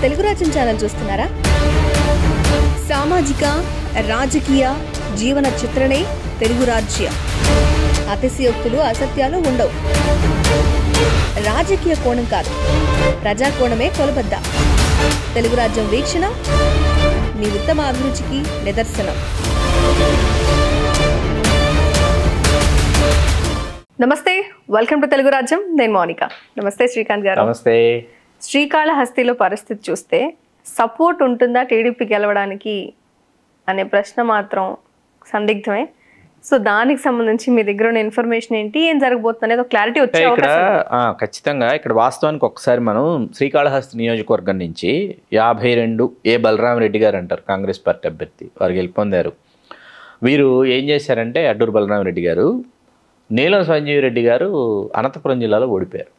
తెలుగు రాజ్యం ఛానల్ చూస్తున్నారా? సామాజిక రాజకీయ జీవన చిత్రణే తెలుగు రాజ్యం. అతిశయోక్తులు అసత్యాలు ఉండవు. రాజకీయ కోణం కాదు, ప్రజా కోణమే కొలబద్ద. తెలుగు రాజ్యం వీక్షణ మీ ఉత్తమ అభిరుచికి నిదర్శనం. నమస్తే, వెల్కమ్ టు తెలుగు రాజ్యం. నేను మౌనిక. నమస్తే శ్రీకాంత్ గారు. నమస్తే. శ్రీకాళహస్తిలో పరిస్థితి చూస్తే సపోర్ట్ ఉంటుందా టీడీపీ గెలవడానికి అనే ప్రశ్న మాత్రం సందిగ్ధమే. సో దానికి సంబంధించి మీ దగ్గర ఉన్న ఇన్ఫర్మేషన్ ఏంటి, ఏం జరగబోతుంది అనేది ఒక క్లారిటీ వచ్చే ఖచ్చితంగా ఇక్కడ వాస్తవానికి ఒకసారి మనం శ్రీకాళహస్తి నియోజకవర్గం నుంచి 52 ఏ బలరాం రెడ్డి గారు అంటారు, కాంగ్రెస్ పార్టీ అభ్యర్థి, వారు గెలుపొందారు. వీరు ఏం చేశారంటే, అడ్డూరు బలరాం రెడ్డి గారు, నీలం సంజీవ్ రెడ్డి గారు అనంతపురం జిల్లాలో ఓడిపోయారు.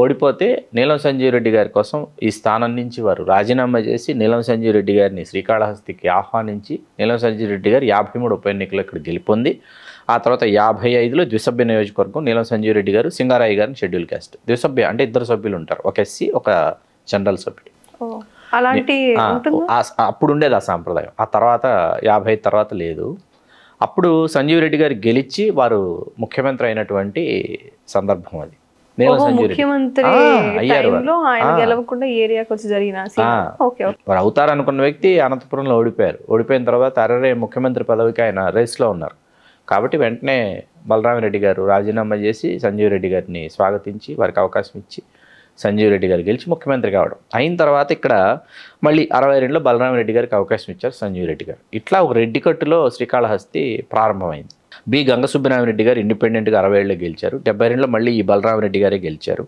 ఓడిపోతే నీలం సంజీవ్ రెడ్డి గారి కోసం ఈ స్థానం నుంచి వారు రాజీనామా చేసి నీలం సంజీవ్ రెడ్డి గారిని శ్రీకాళహస్తికి ఆహ్వానించి నీలం సంజీవ్ రెడ్డి గారు 53 ఉప ఎన్నికలు ఇక్కడ గెలుపొంది, ఆ తర్వాత 55లో ద్విసభ్య నియోజకవర్గం నీలం సంజీవ్ రెడ్డి గారు సింగారాయి గారిని షెడ్యూల్ క్యాస్ట్. ద్విసభ్య అంటే 2 సభ్యులు ఉంటారు, ఒక ఎస్సీ ఒక జనరల్ సభ్యుడు. అప్పుడు ఉండేది ఆ సాంప్రదాయం. ఆ తర్వాత 55 తర్వాత లేదు. అప్పుడు సంజీవ్ రెడ్డి గారు గెలిచి వారు ముఖ్యమంత్రి అయినటువంటి సందర్భం అది. వారు అవుతారనుకున్న వ్యక్తి అనంతపురంలో ఓడిపోయారు. ఓడిపోయిన తర్వాత అరరే ముఖ్యమంత్రి పదవికి ఆయన రేస్లో ఉన్నారు. కాబట్టి వెంటనే బలరాం రెడ్డి గారు రాజీనామా చేసి సంజీవ్ రెడ్డి గారిని స్వాగతించి వారికి అవకాశం ఇచ్చి సంజీవ్ రెడ్డి గారు గెలిచి ముఖ్యమంత్రి కావడం. అయిన తర్వాత ఇక్కడ మళ్ళీ 62లో బలరాం రెడ్డి గారికి అవకాశం ఇచ్చారు సంజీవ్ రెడ్డి గారు. ఇట్లా ఒక రెడ్డి కట్టులో శ్రీకాళహస్తి ప్రారంభమైంది. బి గంగసుబ్బరామరెడ్డి గారు ఇండిపెండెంట్గా 60 గెలిచారు. 72లో మళ్ళీ ఈ బలరాం రెడ్డి గారే గెలిచారు.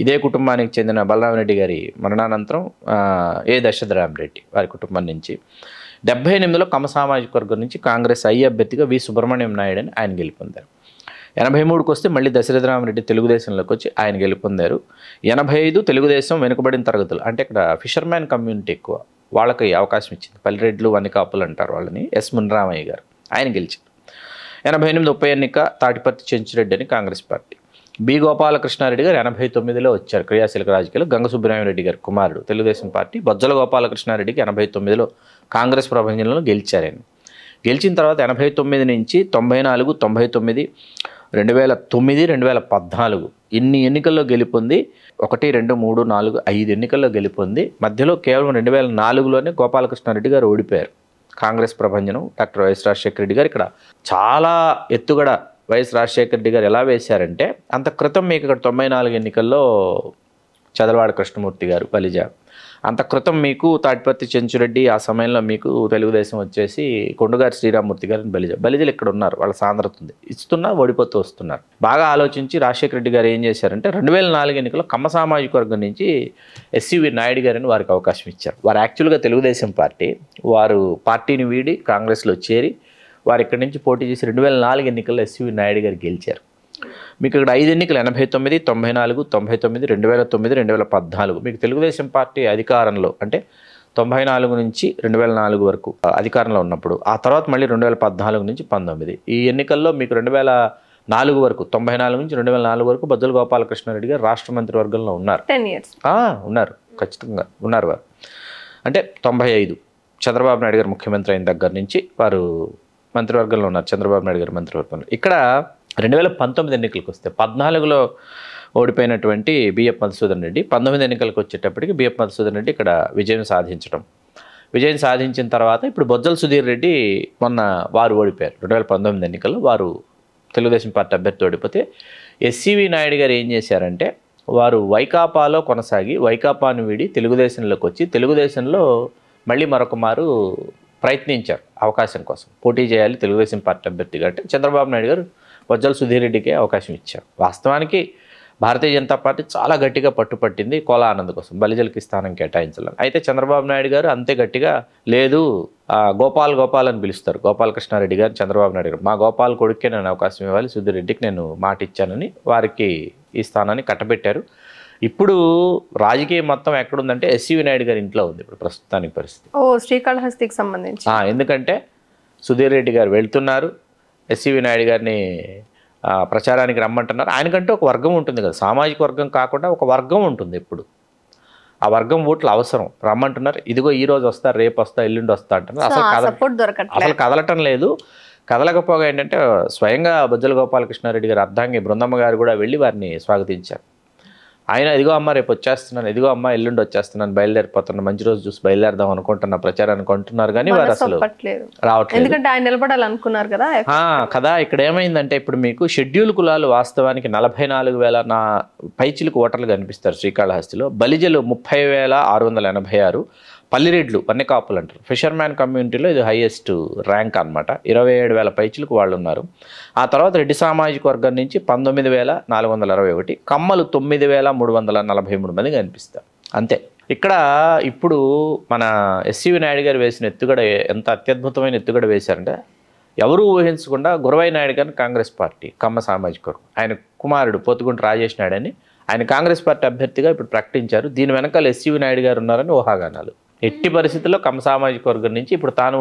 ఇదే కుటుంబానికి చెందిన బలరాం రెడ్డి గారి మరణానంతరం ఏ దశరథరామరెడ్డి వారి కుటుంబం నుంచి 78లో కమ్మ సామాజిక వర్గం నుంచి కాంగ్రెస్ అభ్యర్థిగా వి సుబ్రహ్మణ్యం నాయుడు అని ఆయన గెలుపొందారు. 83కి వస్తే మళ్ళీ దశరథరామరెడ్డి తెలుగుదేశంలోకి వచ్చి ఆయన గెలుపొందారు. 85 తెలుగుదేశం వెనుకబడిన తరగతులు, అంటే ఇక్కడ ఫిషర్మ్యాన్ కమ్యూనిటీ ఎక్కువ, వాళ్ళకి అవకాశం ఇచ్చింది. పల్లిరెడ్లు వన్నికాపులు అంటారు వాళ్ళని, ఎస్ మున్రామయ్య గారు, ఆయన గెలిచారు. 88 ఉప ఎన్నిక తాటిపర్తి చెంచురెడ్డి అని కాంగ్రెస్ పార్టీ. బి గోపాలకృష్ణారెడ్డి గారు 89లో వచ్చారు క్రియాశీలక రాజకీయాలు. గంగసుబ్బరామరెడ్డి గారి కుమారుడు తెలుగుదేశం పార్టీ. బొజ్జల గోపాలకృష్ణారెడ్డికి 89లో కాంగ్రెస్ ప్రభంజనంలో గెలిచారని. గెలిచిన తర్వాత 89 నుంచి 94, 99, 2009, 2014 ఇన్ని ఎన్నికల్లో గెలుపొంది 1, 2, 3, 4, 5 ఎన్నికల్లో గెలుపొంది మధ్యలో కేవలం 2004లోనే గోపాలకృష్ణారెడ్డి గారు ఓడిపోయారు. కాంగ్రెస్ ప్రభంజనం డాక్టర్ వైఎస్ రాజశేఖర రెడ్డి గారు ఇక్కడ చాలా ఎత్తుగడ వైఎస్ రాజశేఖర రెడ్డి గారు ఎలా వేశారంటే, అంత క్రితం మీకు ఇక్కడ 94 ఎన్నికల్లో చదలవాడ కృష్ణమూర్తి గారు బలిజ, అంత క్రితం మీకు తాటిపర్తి చెంచురెడ్డి, ఆ సమయంలో మీకు తెలుగుదేశం వచ్చేసి కొండగారి శ్రీరామూర్తి గారిని బలిజలు ఇక్కడ ఉన్నారు. వాళ్ళ సాంద్రత ఉంది, ఇస్తున్నా ఓడిపోతూ వస్తున్నారు. బాగా ఆలోచించి రాజశేఖర రెడ్డి గారు ఏం చేశారంటే 2004 ఎన్నికల్లో కమ్మ సామాజిక వర్గం నుంచి ఎస్సీవి నాయుడు గారిని వారికి అవకాశం ఇచ్చారు. వారు యాక్చువల్గా తెలుగుదేశం పార్టీ, వారు పార్టీని వీడి కాంగ్రెస్లో చేరి వారు ఇక్కడి నుంచి పోటీ చేసి 2004 ఎన్నికల్లో ఎస్సీవి నాయుడు గారు గెలిచారు. మీకు ఇక్కడ 5 ఎన్నికలు 89, 94, 99, 2009, 2014 మీకు తెలుగుదేశం పార్టీ అధికారంలో, అంటే 94 నుంచి 2004 వరకు అధికారంలో ఉన్నప్పుడు, ఆ తర్వాత మళ్ళీ 2014 నుంచి 19 ఈ ఎన్నికల్లో మీకు 2004 వరకు, 94 నుంచి 2004 వరకు బొజ్జల గోపాలకృష్ణారెడ్డి గారు రాష్ట్ర మంత్రివర్గంలో ఉన్నారు. 10 years ఉన్నారు, ఖచ్చితంగా ఉన్నారు వారు. అంటే 95 చంద్రబాబు నాయుడు గారు ముఖ్యమంత్రి అయిన దగ్గర నుంచి వారు మంత్రివర్గంలో ఉన్నారు. చంద్రబాబు నాయుడు గారు మంత్రివర్గంలో. ఇక్కడ 2019 ఎన్నికలకు వస్తే 14లో ఓడిపోయినటువంటి బిఎఫ్ మధుసూదన్ రెడ్డి 19 ఎన్నికలకు వచ్చేటప్పటికి బిఎఫ్ మధుసూదన్ రెడ్డి ఇక్కడ విజయం సాధించిన తర్వాత ఇప్పుడు బొజ్జల సుధీర్ రెడ్డి మొన్న వారు ఓడిపోయారు. 2019 ఎన్నికల్లో వారు తెలుగుదేశం పార్టీ అభ్యర్థి ఓడిపోతే ఎస్సీవి నాయుడు గారు ఏం చేశారంటే, వారు వైకాపాలో కొనసాగి వైకాపాను వీడి తెలుగుదేశంలోకి వచ్చి తెలుగుదేశంలో మళ్ళీ మరొక మారు ప్రయత్నించారు అవకాశం కోసం. పోటీ చేయాలి తెలుగుదేశం పార్టీ అభ్యర్థిగా అంటే చంద్రబాబు నాయుడు గారు బొజ్జల సుధీర్ రెడ్డికే అవకాశం ఇచ్చారు. వాస్తవానికి భారతీయ జనతా పార్టీ చాలా గట్టిగా పట్టుపట్టింది కోలా ఆనంద్ కోసం, బలిజలకి స్థానం కేటాయించాలని. అయితే చంద్రబాబు నాయుడు గారు అంతే గట్టిగా లేదు, గోపాల్ అని పిలుస్తారు గోపాలకృష్ణారెడ్డి గారు. చంద్రబాబు నాయుడు గారు మా గోపాల్ కొడుకే నేను అవకాశం ఇవ్వాలి, సుధీర్ రెడ్డికి నేను మాట ఇచ్చానని వారికి ఈ స్థానాన్ని కట్టబెట్టారు. ఇప్పుడు రాజకీయం మొత్తం ఎక్కడుందంటే ఎస్సీవి నాయుడు గారి ఇంట్లో ఉంది ఇప్పుడు ప్రస్తుతానికి పరిస్థితి. శ్రీకాళహస్తికి సంబంధించి ఎందుకంటే సుధీర్ రెడ్డి గారు వెళ్తున్నారు, ఎస్సీవి నాయుడు గారిని ప్రచారానికి రమ్మంటున్నారు. ఆయనకంటే ఒక వర్గం ఉంటుంది కదా, సామాజిక వర్గం కాకుండా ఒక వర్గం ఉంటుంది. ఎప్పుడు ఆ వర్గం ఓట్లు అవసరం, రమ్మంటున్నారు. ఇదిగో ఈ రోజు వస్తారు, రేపు వస్తా, ఎల్లుండి వస్తా అంటున్నారు. అసలు కదలటం లేదు. కదలకపోగా ఏంటంటే స్వయంగా బొజ్జల గోపాలకృష్ణారెడ్డి గారు, అర్ధాంగి బృందమ్మ గారు కూడా వెళ్ళి వారిని స్వాగతించారు. ఆయన ఇదిగో అమ్మ రేపు వచ్చేస్తున్నాను, ఇదిగో అమ్మ ఎల్లుండి వచ్చేస్తున్నాను, బయలుదేరిపోతున్నాను, మంచి రోజు చూసి బయలుదేరదాం అనుకుంటున్న ప్రచారానికి అంటున్నారు. కానీ వారు అసలు రావట్లేదు. ఎందుకంటే ఆయన నిలబడాలనుకున్నారు కదా. కదా ఇక్కడ ఏమైందంటే ఇప్పుడు మీకు షెడ్యూల్ కులాలు వాస్తవానికి 44,000 పైచిలకు ఓటర్లు కనిపిస్తారు శ్రీకాళహస్తిలో. బలిజలు 30,686, పల్లిరెడ్లు వన్యకాపులు అంటారు, ఫిషర్మ్యాన్ కమ్యూనిటీలో ఇది హైయెస్ట్ ర్యాంక్ అనమాట. 27,000 పైచిలకు వాళ్ళు ఉన్నారు. ఆ తర్వాత రెడ్డి సామాజిక వర్గం నుంచి 19,421, కమ్మలు 9,343 మంది కనిపిస్తారు. అంతే. ఇక్కడ ఇప్పుడు మన ఎస్సీవి నాయుడు గారు వేసిన ఎత్తుగడ ఎంత అత్యద్భుతమైన ఎత్తుగడ వేశారంటే, ఎవరూ ఊహించకుండా గురవయ్య నాయుడు గారిని కాంగ్రెస్ పార్టీ కమ్మ సామాజిక వర్గం, ఆయన కుమారుడు పోతుగుంట రాజేష్ నాయుడు అని ఆయన కాంగ్రెస్ పార్టీ అభ్యర్థిగా ఇప్పుడు ప్రకటించారు. దీని వెనకాల ఎస్సీవి నాయుడు గారు ఉన్నారని ఊహాగానాలు. ఎట్టి పరిస్థితుల్లో కమ్మ సామాజిక వర్గం నుంచి ఇప్పుడు తాను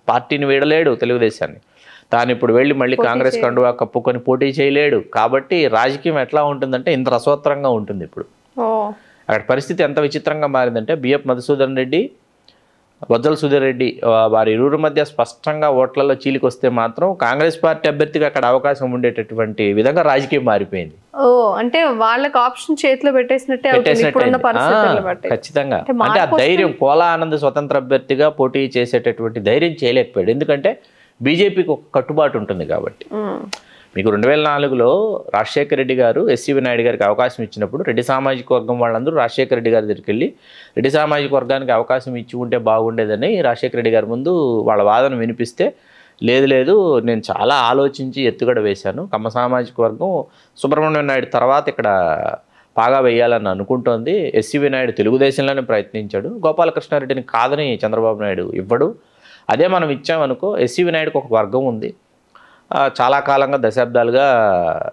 పార్టీని వీడలేడు, తెలుగుదేశాన్ని. తాను ఇప్పుడు వెళ్ళి మళ్ళీ కాంగ్రెస్ కండువా కప్పుకొని పోటీ చేయలేడు. కాబట్టి రాజకీయం ఎట్లా ఉంటుందంటే ఇంత రసవత్తరంగా ఉంటుంది ఇప్పుడు. అక్కడ పరిస్థితి ఎంత విచిత్రంగా మారిందంటే, బిఎఫ్ మధుసూదన్ రెడ్డి, బొజ్జల సుధీర్ రెడ్డి వారి ఇరువురి మధ్య స్పష్టంగా ఓట్లలో చీలికొస్తే మాత్రం కాంగ్రెస్ పార్టీ అభ్యర్థిగా అక్కడ అవకాశం ఉండేటటువంటి విధంగా రాజకీయం మారిపోయింది. అంటే వాళ్ళకి ఆప్షన్ చేతిలో పెట్టేసినట్టే. ఖచ్చితంగా. అంటే ఆ ధైర్యం, కోలా ఆనంద్ స్వతంత్ర అభ్యర్థిగా పోటీ చేసేటటువంటి ధైర్యం చేయలేకపోయాడు. ఎందుకంటే బీజేపీకి ఒక కట్టుబాటు ఉంటుంది కాబట్టి. మీకు 2004లో రాజశేఖర రెడ్డి గారు ఎస్సీవి నాయుడు గారికి అవకాశం ఇచ్చినప్పుడు రెడ్డి సామాజిక వర్గం వాళ్ళందరూ రాజశేఖర రెడ్డి గారి దగ్గరికి వెళ్ళి రెడ్డి సామాజిక వర్గానికి అవకాశం ఇచ్చి ఉంటే బాగుండేదని రాజశేఖర రెడ్డి గారి ముందు వాళ్ళ వాదన వినిపిస్తే, లేదు నేను చాలా ఆలోచించి ఎత్తుగడ వేశాను, కమ్మ సామాజిక వర్గం సుబ్రహ్మణ్యం నాయుడు తర్వాత ఇక్కడ పాగా వేయాలని అనుకుంటోంది, ఎస్సీవి నాయుడు తెలుగుదేశంలోనే ప్రయత్నించాడు, గోపాలకృష్ణారెడ్డిని కాదని చంద్రబాబు నాయుడు ఇవ్వడు, అదే మనం ఇచ్చామనుకో ఎస్సీవి నాయుడుకి ఒక వర్గం ఉంది, చాలా కాలంగా దశాబ్దాలుగా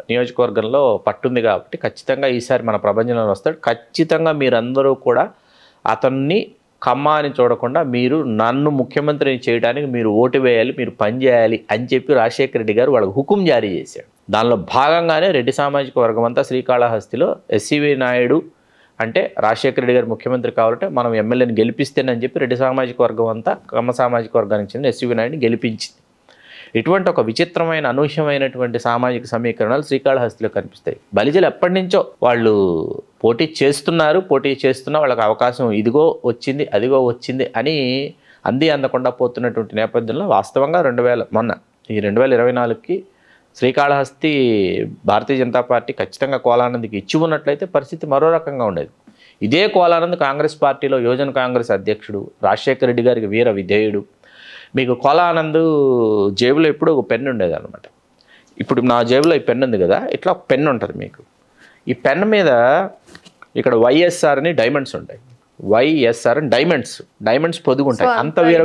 నియోజకవర్గంలో పట్టుంది కాబట్టి ఖచ్చితంగా ఈసారి మన ప్రభంజనంలో వస్తాడు, ఖచ్చితంగా మీరందరూ కూడా అతన్ని కమ్మ అని చూడకుండా మీరు నన్ను ముఖ్యమంత్రిని చేయడానికి మీరు ఓటు వేయాలి, మీరు పనిచేయాలి అని చెప్పి రాజశేఖర రెడ్డి గారు వాళ్ళకి హుకుం జారీ చేశాడు. దానిలో భాగంగానే రెడ్డి సామాజిక వర్గం అంతా శ్రీకాళహస్తిలో ఎస్సీవి నాయుడు అంటే రాజశేఖర రెడ్డి గారు ముఖ్యమంత్రి కావాలంటే మనం ఎమ్మెల్యేని గెలిపిస్తేనని చెప్పి రెడ్డి సామాజిక వర్గం అంతా కమ్మ సామాజిక వర్గానికి చెందిన ఎస్సీవి నాయుడిని గెలిపించింది. ఇటువంటి ఒక విచిత్రమైన అనూహ్యమైనటువంటి సామాజిక సమీకరణాలు శ్రీకాళహస్తిలో కనిపిస్తాయి. బలిజలు ఎప్పటి నుంచో వాళ్ళు పోటీ చేస్తున్నా వాళ్ళకి అవకాశం ఇదిగో వచ్చింది అదిగో వచ్చింది అని అందకుండా పోతున్నటువంటి నేపథ్యంలో వాస్తవంగా 2024కి శ్రీకాళహస్తి భారతీయ జనతా పార్టీ ఖచ్చితంగా కోలానంద్కి ఇచ్చి ఉన్నట్లయితే పరిస్థితి మరో రకంగా ఉండేది. ఇదే కోలానంద్ కాంగ్రెస్ పార్టీలో యువజన కాంగ్రెస్ అధ్యక్షుడు, రాజశేఖర రెడ్డి గారికి వీర విధేయుడు. మీకు కోలానంద్ జేబులో ఎప్పుడు ఒక పెన్ను ఉండేది అనమాట. ఇప్పుడు నా జేబులో ఈ పెన్ను ఉంది కదా, ఇట్లా ఒక పెన్ను ఉంటుంది మీకు. ఈ పెన్ మీద ఇక్కడ వైఎస్ఆర్ అని డైమండ్స్ ఉంటాయి, వైఎస్ఆర్ అని డైమండ్స్ పొదుగుంటాయి. అంత వీర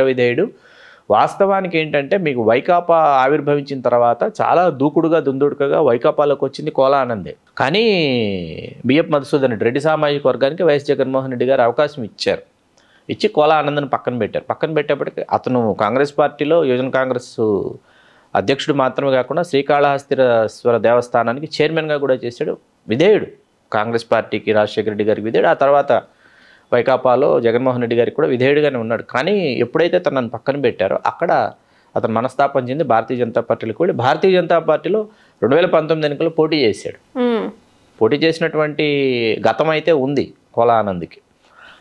విధేయుడు. వాస్తవానికి ఏంటంటే మీకు వైకాపా ఆవిర్భవించిన తర్వాత చాలా దుందుడుకగా వైకాపాలోకి వచ్చింది కోలానందే. కానీ బిఎఫ్ మధుసూదన్ రెడ్డి సామాజిక వర్గానికి వైఎస్ జగన్మోహన్ రెడ్డి గారు అవకాశం ఇచ్చి కోలా ఆనంద్ని పక్కన పెట్టేప్పటికి అతను కాంగ్రెస్ పార్టీలో యువజన కాంగ్రెస్ అధ్యక్షుడు మాత్రమే కాకుండా శ్రీకాళహస్తీశ్వర దేవస్థానానికి చైర్మన్గా కూడా చేశాడు. విధేయుడు కాంగ్రెస్ పార్టీకి, రాజశేఖర రెడ్డి గారికి విధేయుడు. ఆ తర్వాత వైకాపాలో జగన్మోహన్ రెడ్డి గారికి కూడా విధేయుడిగానే ఉన్నాడు. కానీ ఎప్పుడైతే తనను పక్కన పెట్టారో అక్కడ అతను మనస్తాపం చెంది భారతీయ జనతా పార్టీలోకి వెళ్ళి భారతీయ జనతా పార్టీలో 2019 ఎన్నికల్లో పోటీ చేశాడు. పోటీ చేసినటువంటి గతం అయితే ఉంది కోలా ఆనంద్కి.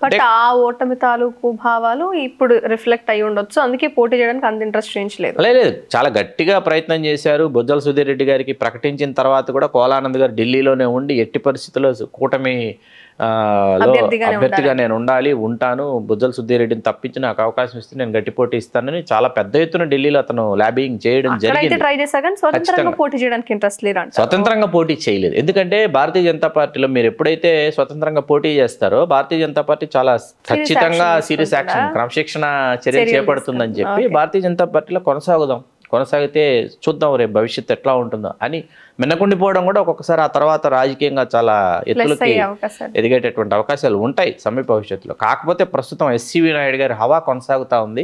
బట్ ఆ ఓటమి తాలూకు భావాలు ఇప్పుడు రిఫ్లెక్ట్ అయ్యి ఉండొచ్చు, అందుకే పోటీ చేయడానికి అంత ఇంట్రెస్ట్ చూపించలేదు. లేదు, చాలా గట్టిగా ప్రయత్నం చేశారు. బొజ్జల సుధీర్ రెడ్డి గారికి ప్రకటించిన తర్వాత కూడా కోలానంద్ గారు ఢిల్లీలోనే ఉండి ఎట్టి పరిస్థితుల్లో కూటమి అభ్యర్థిగా నేను ఉంటాను, బొజ్జల సుధీర్ రెడ్డిని తప్పించి నాకు అవకాశం ఇస్తే నేను గట్టి పోటీ ఇస్తానని చాలా పెద్ద ఎత్తున ఢిల్లీలో అతను లాబింగ్ చేయడం జరిగింది. స్వతంత్రంగా పోటీ చేయలేదు. ఎందుకంటే భారతీయ జనతా పార్టీలో మీరు ఎప్పుడైతే స్వతంత్రంగా పోటీ చేస్తారో భారతీయ జనతా పార్టీ చాలా ఖచ్చితంగా సీరియస్ యాక్షన్, క్రమశిక్షణ చర్యలు చేపడుతుందని చెప్పి భారతీయ జనతా పార్టీలో కొనసాగితే చూద్దాం రేపు భవిష్యత్తు ఎట్లా ఉంటుందో అని మిన్నకుండిపోవడం కూడా ఒక్కొక్కసారి ఆ తర్వాత రాజకీయంగా చాలా ఎత్తులకి ఎదిగేటటువంటి అవకాశాలు ఉంటాయి సమీప భవిష్యత్తులో. కాకపోతే ప్రస్తుతం ఎస్సీవి నాయుడు గారి హవా కొనసాగుతూ ఉంది.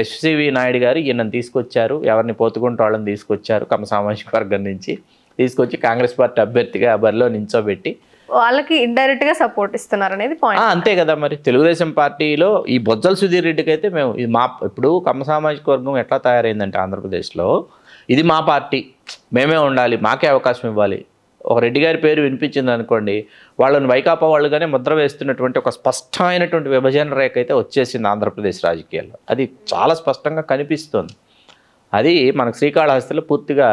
ఎస్సీవి నాయుడు గారు ఈయనను తీసుకొచ్చారు, ఎవరిని పోతుకుంటూ వాళ్ళని తీసుకొచ్చారు, కమ్మ సామాజిక వర్గం నుంచి తీసుకొచ్చి కాంగ్రెస్ పార్టీ అభ్యర్థిగా బరిలో నించోబెట్టి వాళ్ళకి ఇండైరెక్ట్ గా సపోర్ట్ ఇస్తున్నారు అనేది పాయింట్. అంతే కదా మరి. తెలుగుదేశం పార్టీలో ఈ బొజ్జల సుధీర్ రెడ్డికి అయితే మేము ఇది మా ఇప్పుడు కమ్మ సామాజిక వర్గం ఎట్లా తయారైందంటే ఆంధ్రప్రదేశ్లో ఇది మా పార్టీ, మేమే ఉండాలి, మాకే అవకాశం ఇవ్వాలి. ఒక రెడ్డి గారి పేరు వినిపించింది అనుకోండి, వాళ్ళని వైకాపా వాళ్ళుగానే ముద్ర వేస్తున్నటువంటి ఒక స్పష్టమైనటువంటి విభజన రేఖ అయితే వచ్చేసింది ఆంధ్రప్రదేశ్ రాజకీయాల్లో. అది చాలా స్పష్టంగా కనిపిస్తుంది. అది మనకు శ్రీకాళహస్తిలో పూర్తిగా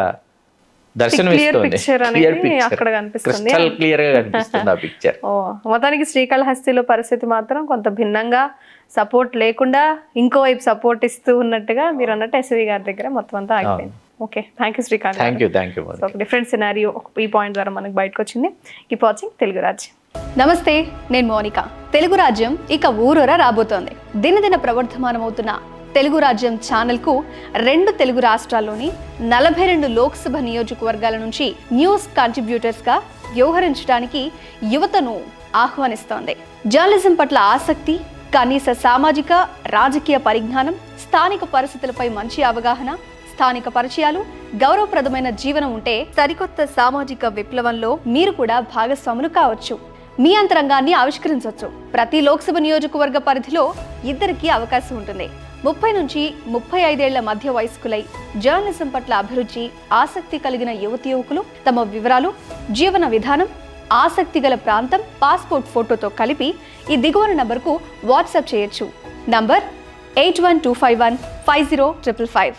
దర్శనమిస్తుంది. క్లియర్ గా కనిపిస్తుంది ఆ పిక్చర్. మొత్తానికి శ్రీకాళహస్తిలో పరిస్థితి మాత్రం కొంత భిన్నంగా, సపోర్ట్ లేకుండా ఇంకోవైపు సపోర్ట్ ఇస్తూ ఉన్నట్టుగా మీరు అన్నట్టు ఎస్వి గారి దగ్గర మొత్తం అంతా ఆగిపోయింది. Okay, thank you Srikanth. Thank you. ఒక డిఫరెంట్ సినారియో ఈ పాయింట్ ద్వారా మనకు బయటకు వచ్చింది. కీప్ వాచింగ్ తెలుగు రాజ్యం. నమస్తే, నేను మోనిక. తెలుగు రాజ్యం ఇక ఊరూరా రాబోతోంది. దినదిన ప్రవర్ధమానమవుతున్న తెలుగు రాజ్యం ఛానల్కు 2 తెలుగు రాష్ట్రాల్లోని 42 లోక్సభ నియోజకవర్గాల నుంచి న్యూస్ కంట్రిబ్యూటర్స్గా వ్యవహరించడానికి యువతను ఆహ్వానిస్తోంది. జర్నలిజం పట్ల ఆసక్తి, కనీస సామాజిక రాజకీయ పరిజ్ఞానం, స్థానిక పరిస్థితులపై మంచి అవగాహన, స్థానిక పరిచయాలు, గౌరవప్రదమైన జీవనం ఉంటే సరికొత్త సామాజిక విప్లవంలో మీరు కూడా భాగస్వాములు కావచ్చు. మీ అంతరంగాన్ని ఆవిష్కరించవచ్చు. ప్రతి లోక్సభ నియోజకవర్గ పరిధిలో 2కి అవకాశం ఉంటుంది. 30 నుంచి 35 ఏళ్ల మధ్య వయస్కులై జర్నలిజం పట్ల అభిరుచి, ఆసక్తి కలిగిన యువతీ-యువకులు తమ వివరాలు, జీవన విధానం, ఆసక్తి గల ప్రాంతం, పాస్పోర్ట్ ఫోటోతో కలిపి ఈ దిగువన నంబర్కు వాట్సాప్ చేయొచ్చు. నంబర్ 8125150555.